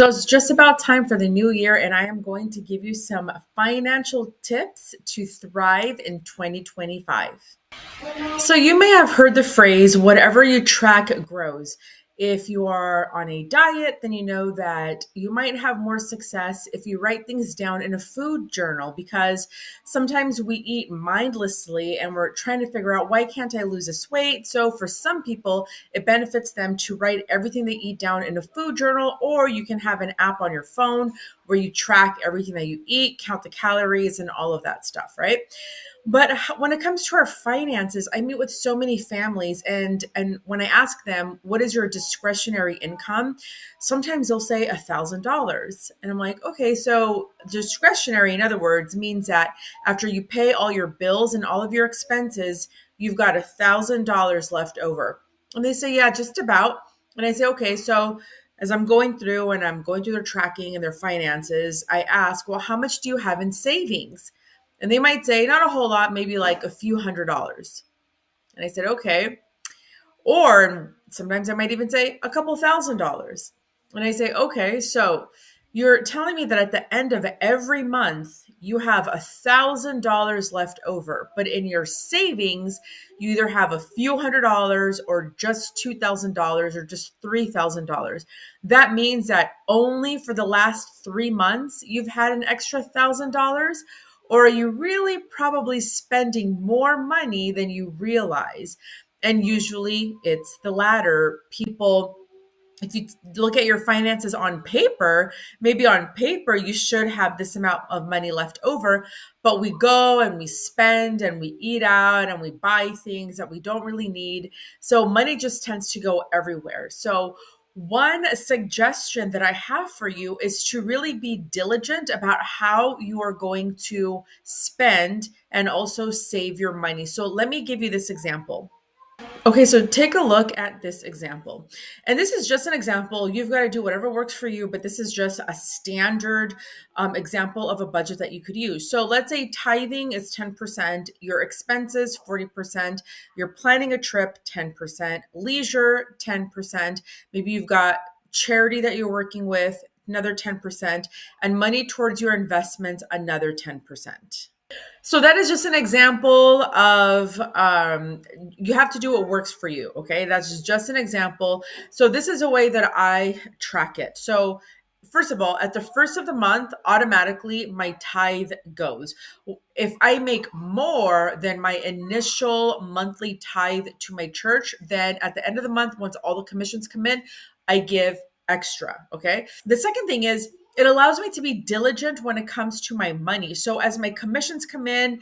So it's just about time for the new year, and I am going to give you some financial tips to thrive in 2025. So you may have heard the phrase, whatever you track grows. If you are on a diet, then you know that you might have more success if you write things down in a food journal because sometimes we eat mindlessly and we're trying to figure out why can't I lose this weight? So for some people, it benefits them to write everything they eat down in a food journal, or you can have an app on your phone where you track everything that you eat, count the calories and all of that stuff, right? But when it comes to our finances, I meet with so many families, and when I ask them, "What is your discretionary income?" Sometimes they'll say $1,000, and I'm like, "Okay, so discretionary, in other words, means that after you pay all your bills and all of your expenses, you've got $1,000 left over." And they say, "Yeah, just about." And I say, "Okay, so." As I'm going through and I'm going through their tracking and their finances, I ask, well, how much do you have in savings? And they might say, not a whole lot, maybe like a few $100s. And I said, okay. Or sometimes I might even say a couple $1,000s. And I say, okay, so you're telling me that at the end of every month, you have $1,000 left over, but in your savings, you either have a few $100s or just $2,000 or just $3,000. That means that only for the last 3 months, you've had an extra $1,000. Or are you really probably spending more money than you realize? And usually it's the latter. People, if you look at your finances on paper, maybe on paper you should have this amount of money left over, but we go and we spend and we eat out and we buy things that we don't really need. So money just tends to go everywhere. So one suggestion that I have for you is to really be diligent about how you are going to spend and also save your money. So let me give you this example. Okay, so take a look at this example. And this is just an example. You've got to do whatever works for you, but this is just a standard example of a budget that you could use. So let's say tithing is 10%, your expenses 40%, you're planning a trip 10%, leisure 10%, maybe you've got charity that you're working with, another 10%, and money towards your investments, another 10%. So that is just an example of you have to do what works for you. Okay, that's just an example. So this is a way that I track it. So first of all, at the first of the month, automatically my tithe goes. If I make more than my initial monthly tithe to my church, then at the end of the month, once all the commissions come in, I give extra. Okay. The second thing is it allows me to be diligent when it comes to my money. So as my commissions come in,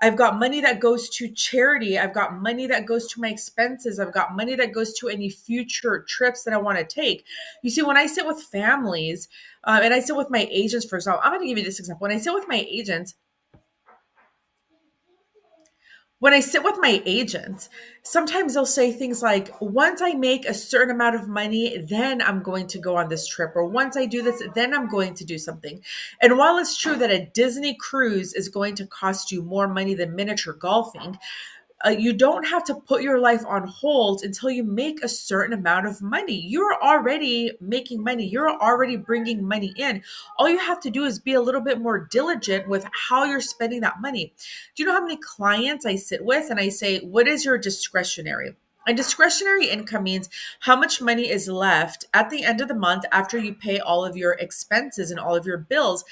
I've got money that goes to charity. I've got money that goes to my expenses. I've got money that goes to any future trips that I want to take. You see, when I sit with families and I sit with my agents, for example, I'm going to give you this example. When I sit with my agents, sometimes they'll say things like, once I make a certain amount of money, then I'm going to go on this trip. Or once I do this, then I'm going to do something. And while it's true that a Disney cruise is going to cost you more money than miniature golfing, you don't have to put your life on hold until you make a certain amount of money. You're already making money. You're already bringing money in. All you have to do is be a little bit more diligent with how you're spending that money. Do you know how many clients I sit with and I say, what is your discretionary? And discretionary income means how much money is left at the end of the month after you pay all of your expenses and all of your bills.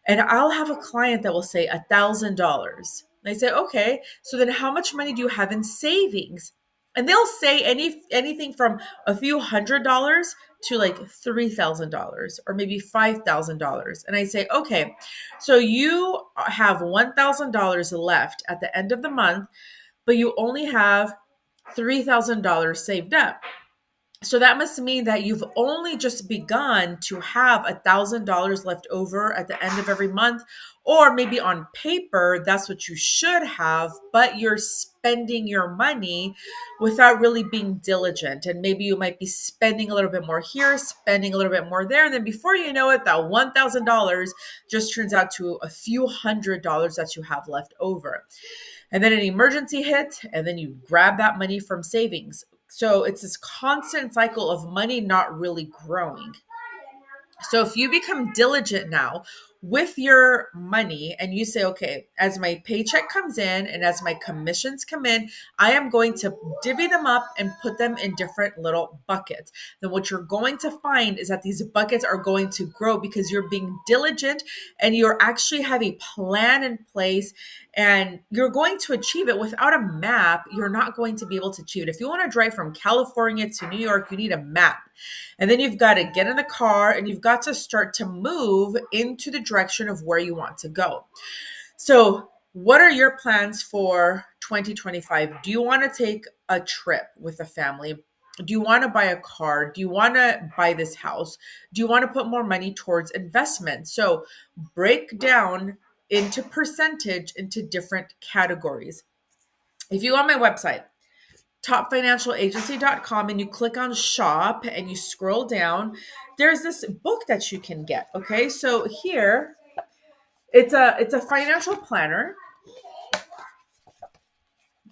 And I'll have a client that will say $1,000. And I say, okay, so then how much money do you have in savings? And they'll say anything from a few $100s to like $3,000 or maybe $5,000. And I say, okay, so you have $1,000 left at the end of the month, but you only have $3,000 saved up. So that must mean that you've only just begun to have $1,000 left over at the end of every month, or maybe on paper, that's what you should have, but you're spending your money without really being diligent. And maybe you might be spending a little bit more here, spending a little bit more there. And then before you know it, that $1,000 just turns out to a few $100s that you have left over. And then an emergency hit, and then you grab that money from savings. So it's this constant cycle of money not really growing. So if you become diligent now with your money and you say, okay, as my paycheck comes in and as my commissions come in, I am going to divvy them up and put them in different little buckets. Then what you're going to find is that these buckets are going to grow because you're being diligent and you're actually have a plan in place and you're going to achieve it. Without a map, you're not going to be able to achieve it. If you want to drive from California to New York, you need a map. And then you've got to get in the car and you've got to start to move into the direction of where you want to go. So, what are your plans for 2025? Do you want to take a trip with a family? Do you want to buy a car? Do you want to buy this house? Do you want to put more money towards investment? So, break down into percentage into different categories. If you go on my website, topfinancialagency.com, and you click on shop and you scroll down, there's this book that you can get. Okay, so here it's a financial planner,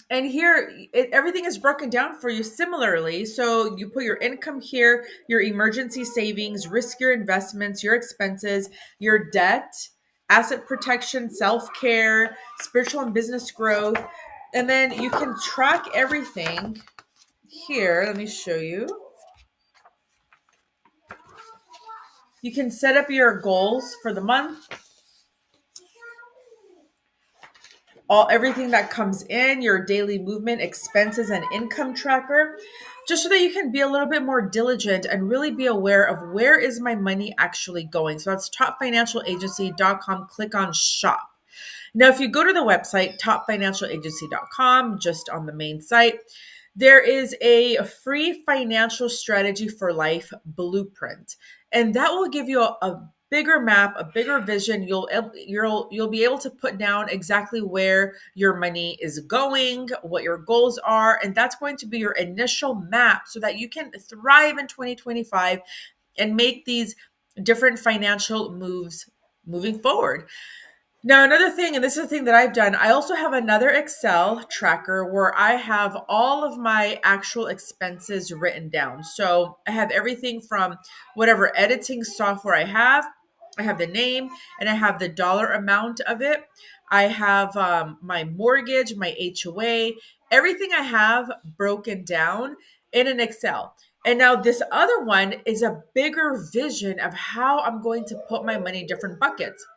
and here everything is broken down for you similarly. So you put your income here, your emergency savings, riskier investments, your expenses, your debt, asset protection, self-care, spiritual and business growth, and then you can track everything here. Let me show you. You can set up your goals for the month, everything that comes in, your daily movement, expenses, and income tracker, just so that you can be a little bit more diligent and really be aware of where is my money actually going. So that's topfinancialagency.com. Click on shop. Now, if you go to the website, topfinancialagency.com, just on the main site, there is a free financial strategy for life blueprint. And that will give you a bigger map, a bigger vision. You'll be able to put down exactly where your money is going, what your goals are, and that's going to be your initial map so that you can thrive in 2025 and make these different financial moves moving forward. Now, another thing, and this is the thing that I've done, I also have another Excel tracker where I have all of my actual expenses written down. So I have everything from whatever editing software I have the name, and I have the dollar amount of it. I have my mortgage, my HOA, everything I have broken down in an Excel. And now this other one is a bigger vision of how I'm going to put my money in different buckets.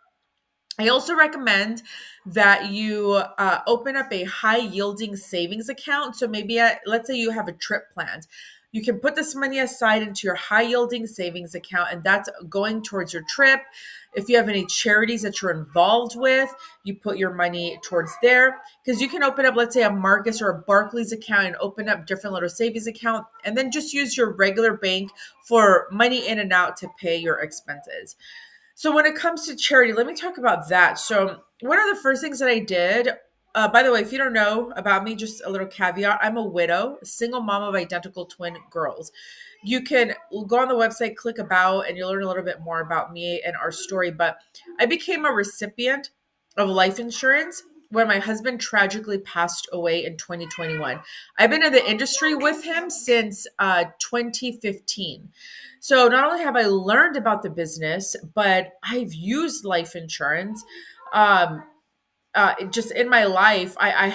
I also recommend that you open up a high yielding savings account. So maybe let's say you have a trip planned. You can put this money aside into your high yielding savings account, and that's going towards your trip. If you have any charities that you're involved with, you put your money towards there, because you can open up, let's say, a Marcus or a Barclays account and open up different little savings account, and then just use your regular bank for money in and out to pay your expenses. So when it comes to charity, let me talk about that. So one of the first things that I did, by the way, if you don't know about me, just a little caveat, I'm a widow, a single mom of identical twin girls. You can go on the website, click about, and you'll learn a little bit more about me and our story. But I became a recipient of life insurance when my husband tragically passed away in 2021. I've been in the industry with him since 2015. So not only have I learned about the business, but I've used life insurance. Um, just in my life, I've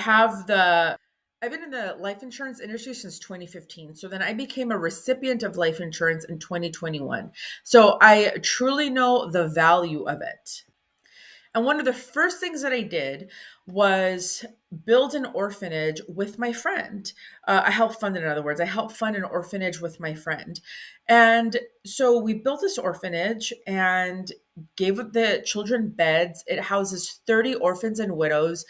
been in the life insurance industry since 2015. So then I became a recipient of life insurance in 2021. So I truly know the value of it. And one of the first things that I did was build an orphanage with my friend. I helped fund it, in other words. I helped fund an orphanage with my friend. And so we built this orphanage and gave the children beds. It houses 30 orphans and widows,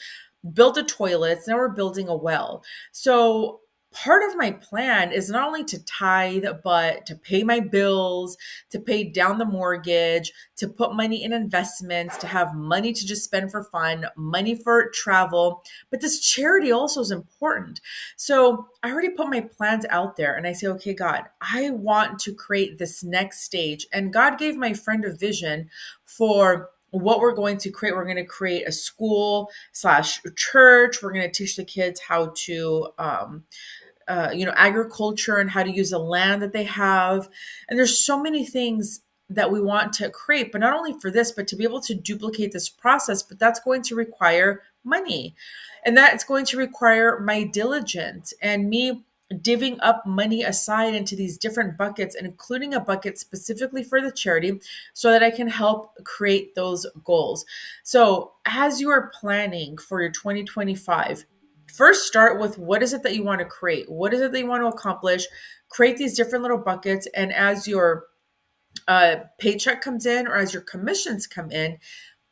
built the toilets. Now we're building a well. So part of my plan is not only to tithe, but to pay my bills, to pay down the mortgage, to put money in investments, to have money to just spend for fun, money for travel. But this charity also is important. So I already put my plans out there and I say, okay, God, I want to create this next stage. And God gave my friend a vision for what we're going to create. We're going to create a school slash church. We're going to teach the kids how to, agriculture and how to use the land that they have. And there's so many things that we want to create, but not only for this, but to be able to duplicate this process, but that's going to require money. And that's going to require my diligence and me divvying up money aside into these different buckets, and including a bucket specifically for the charity so that I can help create those goals. So, as you are planning for your 2025, first start with what is it that you want to create? What is it that you want to accomplish? Create these different little buckets. And as your paycheck comes in or as your commissions come in,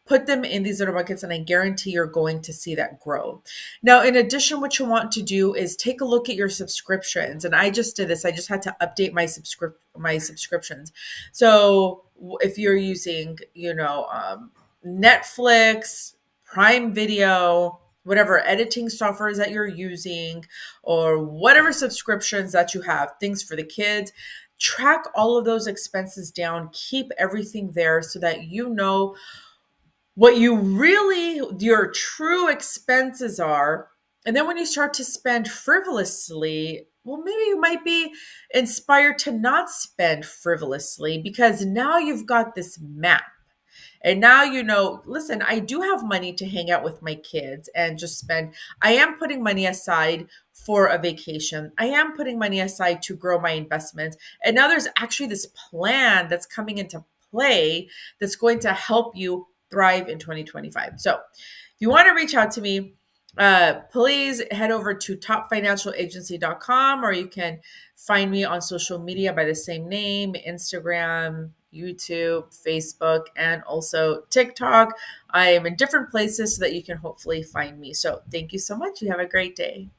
put them in these little buckets, and I guarantee you're going to see that grow. Now, in addition, what you want to do is take a look at your subscriptions. And I just did this. I just had to update my subscriptions. So if you're using, Netflix, Prime Video, whatever editing software that you're using, or whatever subscriptions that you have, things for the kids, track all of those expenses down, keep everything there so that you know what your true expenses are. And then when you start to spend frivolously, well, maybe you might be inspired to not spend frivolously, because now you've got this map. And now listen, I do have money to hang out with my kids and just spend. I am putting money aside for a vacation. I am putting money aside to grow my investments. And now there's actually this plan that's coming into play that's going to help you thrive in 2025. So if you want to reach out to me, please head over to topfinancialagency.com, or you can find me on social media by the same name: Instagram, YouTube, Facebook, and also TikTok. I am in different places so that you can hopefully find me. So thank you so much. You have a great day.